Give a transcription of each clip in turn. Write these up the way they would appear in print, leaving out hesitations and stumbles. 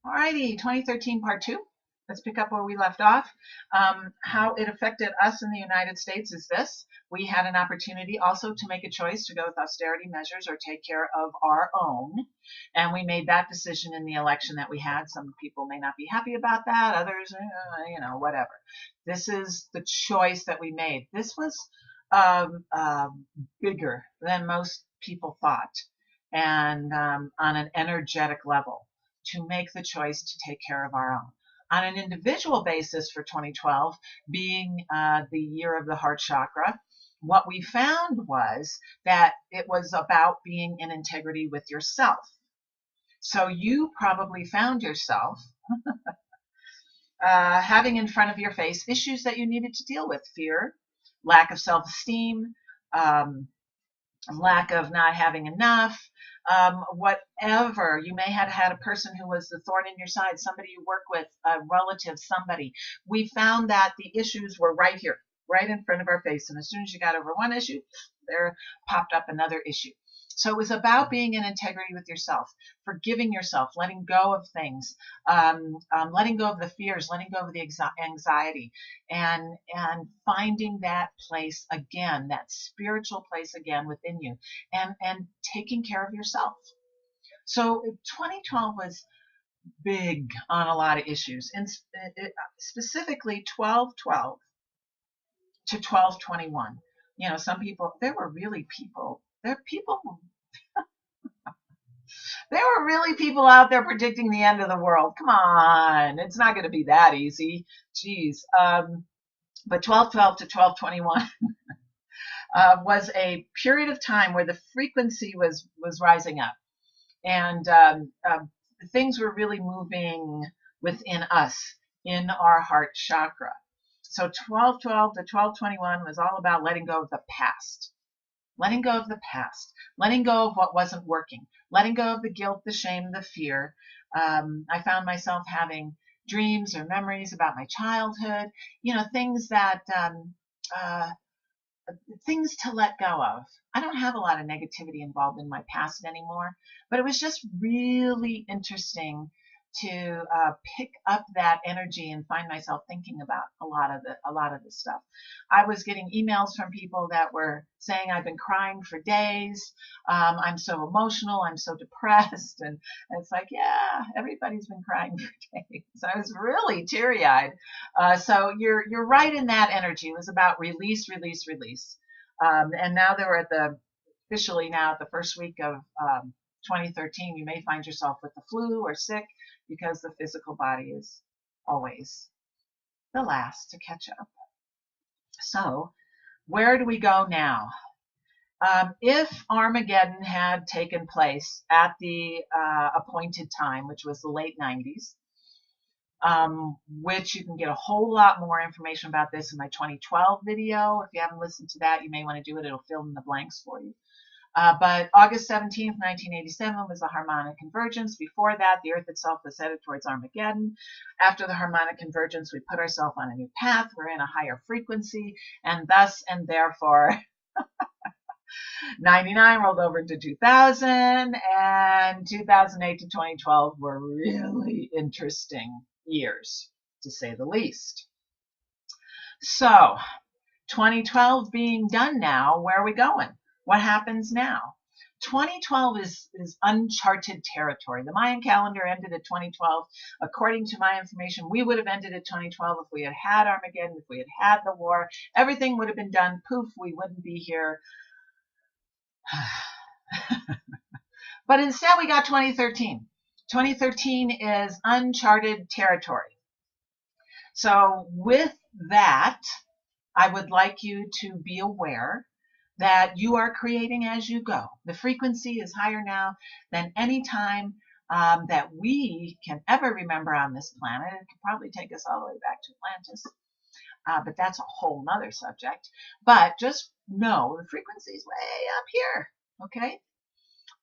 Alrighty, 2013 part two. Let's pick up where we left off. How it affected us in the United States is this. We had an opportunity also to make a choice to go with austerity measures or take care of our own. And we made that decision in the election that we had. Some people may not be happy about that. Others, whatever. This is the choice that we made. This was bigger than most people thought and on an energetic level to make the choice to take care of our own. On an individual basis for 2012, being the year of the heart chakra, what we found was that it was about being in integrity with yourself. So you probably found yourself having in front of your face issues that you needed to deal with: fear, lack of self-esteem, lack of not having enough, whatever. You may have had a person who was the thorn in your side, somebody you work with, a relative, somebody. We found that the issues were right here, right in front of our face. And as soon as you got over one issue, there popped up another issue. So it was about being in integrity with yourself, forgiving yourself, letting go of things, letting go of the fears, letting go of the anxiety, and finding that place again, that spiritual place again within you, and taking care of yourself. So 2012 was big on a lot of issues, and specifically 12/12 to 12/21. You know, some people, there were really people, there were really people out there predicting the end of the world. Come on, it's not going to be that easy. Jeez. But 12/12 to 12/21 was a period of time where the frequency was rising up, and things were really moving within us in our heart chakra. So 12/12 to 12/21 was all about letting go of the past. Letting go of the past, letting go of what wasn't working, letting go of the guilt, the shame, the fear. I found myself having dreams or memories about my childhood, things that, things to let go of. I don't have a lot of negativity involved in my past anymore, but it was just really interesting to pick up that energy and find myself thinking about a lot of the stuff. I was getting emails from people that were saying, I've been crying for days. I'm so emotional. I'm so depressed. And it's like, yeah, everybody's been crying for days. So I was really teary-eyed. So you're right in that energy. It was about release, release, release. And now that we're officially now at the first week of 2013, you may find yourself with the flu or sick, because the physical body is always the last to catch up. So where do we go now? If Armageddon had taken place at the appointed time, which was the late 90s, which you can get a whole lot more information about this in my 2012 video. If you haven't listened to that, you may want to do it. It'll fill in the blanks for you. But August 17th, 1987 was the harmonic convergence. Before that, the Earth itself was headed towards Armageddon. After the harmonic convergence, we put ourselves on a new path. We're in a higher frequency, and thus and therefore 99 rolled over into 2000, and 2008 to 2012 were really interesting years, to say the least. So 2012 being done now, where are we going? What happens now? 2012 is uncharted territory. The Mayan calendar ended at 2012. According to my information, we would have ended at 2012 if we had had Armageddon, if we had had the war. Everything would have been done. Poof, we wouldn't be here. But instead, we got 2013. 2013 is uncharted territory. So with that, I would like you to be aware that you are creating as you go. The frequency is higher now than any time that we can ever remember on this planet. It could probably take us all the way back to Atlantis, but that's a whole nother subject. But just know the frequency is way up here, okay?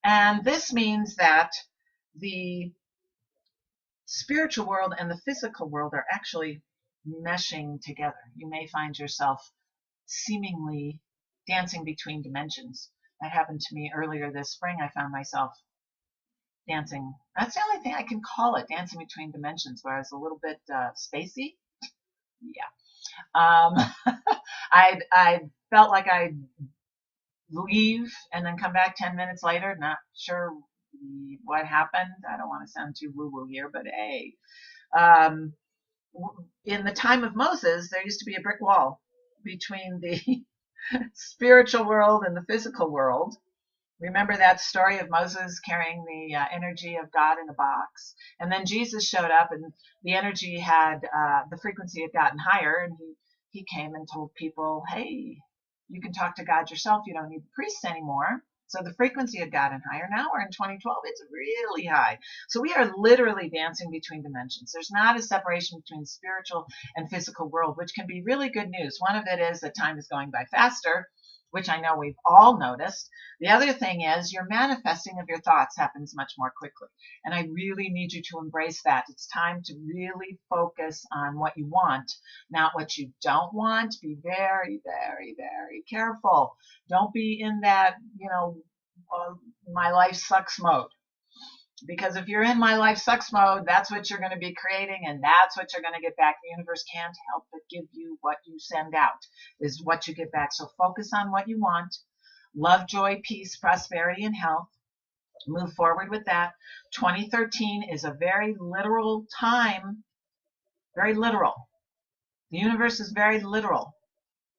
And this means that the spiritual world and the physical world are actually meshing together. You may find yourself seemingly dancing between dimensions. That happened to me earlier this spring. I found myself dancing. That's the only thing I can call it, dancing between dimensions, where I was a little bit spacey. Yeah. Um, I felt like I'd leave and then come back 10 minutes later, not sure what happened. I don't want to sound too woo-woo here, but hey, um, in the time of Moses, there used to be a brick wall between the spiritual world and the physical world. Remember that story of Moses carrying the energy of God in a box? And then Jesus showed up, and the energy had, the frequency had gotten higher, and he came and told people, hey, you can talk to God yourself. You don't need the priests anymore. So the frequency had gotten higher. Now we're in 2012. It's really high. So we are literally dancing between dimensions. There's not a separation between spiritual and physical world, which can be really good news. One of it is that time is going by faster, which I know we've all noticed. The other thing is your manifesting of your thoughts happens much more quickly. And I really need you to embrace that. It's time to really focus on what you want, not what you don't want. Be very, very, very careful. Don't be in that, my life sucks mode. Because if you're in my life sucks mode, that's what you're going to be creating, and that's what you're going to get back. The universe can't help but give you what you send out, is what you get back. So focus on what you want. Love, joy, peace, prosperity, and health. Move forward with that. 2013 is a very literal time. Very literal. The universe is very literal.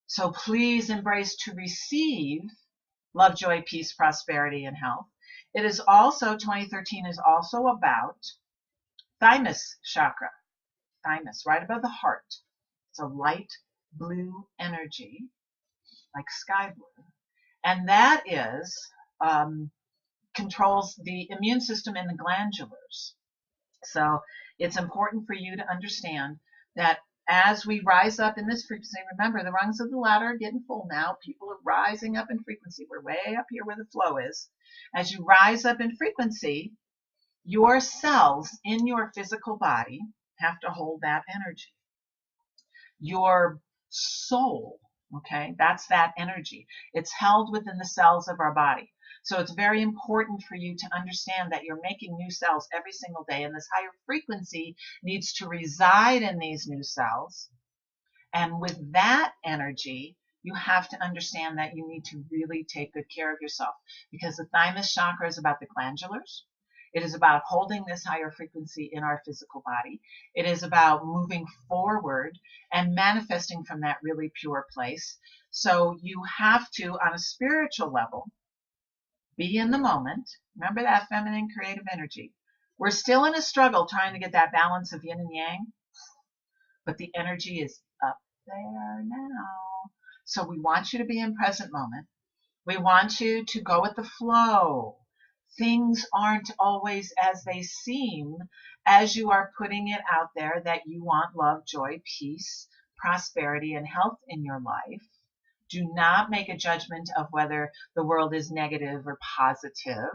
So please embrace to receive love, joy, peace, prosperity, and health. It is also, 2013 is also about thymus chakra. Thymus, right above the heart. It's a light blue energy, like sky blue. And that is, controls the immune system and the glandulars. So it's important for you to understand that as we rise up in this frequency, remember the rungs of the ladder are getting full now. People are rising up in frequency. We're way up here where the flow is. As you rise up in frequency, your cells in your physical body have to hold that energy. Your soul, okay, that's that energy. It's held within the cells of our body. So it's very important for you to understand that you're making new cells every single day, and this higher frequency needs to reside in these new cells. And with that energy, you have to understand that you need to really take good care of yourself, because the thymus chakra is about the glandulars. It is about holding this higher frequency in our physical body. It is about moving forward and manifesting from that really pure place. So you have to, on a spiritual level, be in the moment. Remember that feminine creative energy. We're still in a struggle trying to get that balance of yin and yang, but the energy is up there now. So we want you to be in present moment. We want you to go with the flow. Things aren't always as they seem as you are putting it out there that you want love, joy, peace, prosperity, and health in your life. Do not make a judgment of whether the world is negative or positive.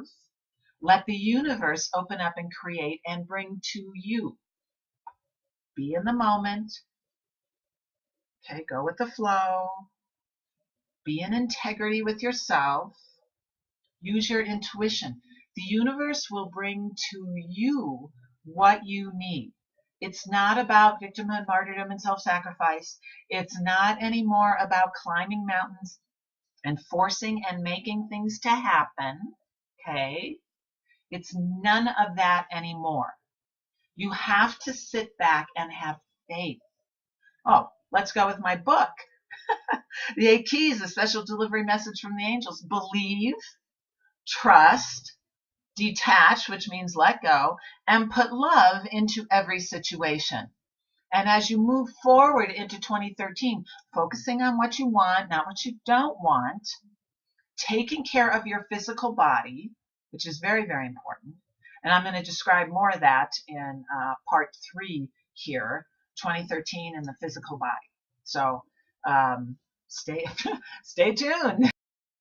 Let the universe open up and create and bring to you. Be in the moment. Okay, go with the flow. Be in integrity with yourself. Use your intuition. The universe will bring to you what you need. It's not about victimhood, martyrdom, and self-sacrifice. It's not anymore about climbing mountains and forcing and making things to happen. Okay? It's none of that anymore. You have to sit back and have faith. Oh, let's go with my book. The 8 Keys, a special delivery message from the angels. Believe, trust, detach, which means let go, and put love into every situation. And as you move forward into 2013, focusing on what you want, not what you don't want, taking care of your physical body, which is very, very important. And I'm going to describe more of that in part 3 here, 2013 and the physical body. So stay tuned.